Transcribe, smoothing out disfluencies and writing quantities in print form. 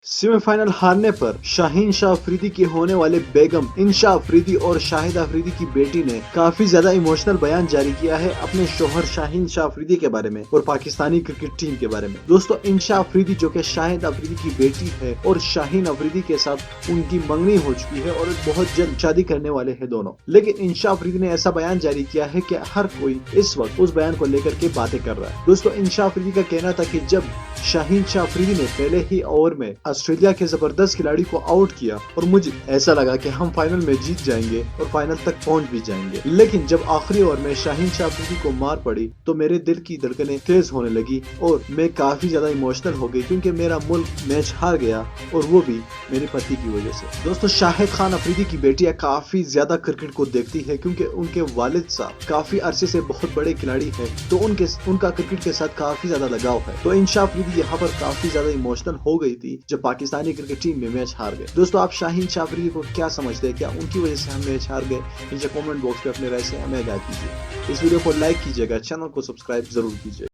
Semifinal हारने पर शाहीन शाह अफरीदी के होने वाले बेगम इंशा अफरीदी और शाहिद अफरीदी की बेटी ने काफी ज्यादा इमोशनल बयान जारी किया है अपने शोहर शाहीन शाह अफरीदी के बारे में और पाकिस्तानी क्रिकेट टीम के बारे में। दोस्तों, इंशा अफरीदी जो कि शाहिद अफरीदी की बेटी है और शाहीन अफरीदी के साथ उनकी मंगनी हो चुकी है और बहुत जल्द शादी करने वाले हैं दोनों। लेकिन इंशा अफरीदी ने ऐसा बयान जारी किया है कि हर कोई इस वक्त उस बयान को लेकर के बातें कर रहा है। दोस्तों, इंशा अफरीदी का कहना था कि जब शाहीन शाह अफरीदी ने पहले ही ओवर में ऑस्ट्रेलिया के जबरदस्त खिलाड़ी को आउट किया और मुझे ऐसा लगा कि हम फाइनल में जीत जाएंगे और फाइनल तक पहुंच भी जाएंगे, लेकिन जब आखिरी ओवर में शाहीन शाह अफरीदी को मार पड़ी तो मेरे दिल की धड़कनें तेज होने लगी और मैं काफी ज्यादा इमोशनल हो गई क्योंकि मेरा मुल्क मैच हार गया और वो भी मेरे पति की वजह से। दोस्तों, शाहिद खान अफरीदी की बेटियां काफी ज्यादा क्रिकेट को देखती है क्योंकि उनके वालिद साहब काफी अरसे से बहुत बड़े खिलाड़ी हैं, तो उनका क्रिकेट के साथ काफी ज्यादा लगाव है। तो इंशा अफरीदी यहाँ पर काफी ज्यादा इमोशनल हो गई थी जब पाकिस्तानी क्रिकेट टीम में मैच हार गए। दोस्तों, आप शाहीन शाह अफरीदी को क्या समझते हैं? क्या उनकी वजह से हम मैच हार गए? नीचे कमेंट बॉक्स में अपने राय से हमें आगाह कीजिए। इस वीडियो को लाइक कीजिएगा, चैनल को सब्सक्राइब जरूर कीजिए।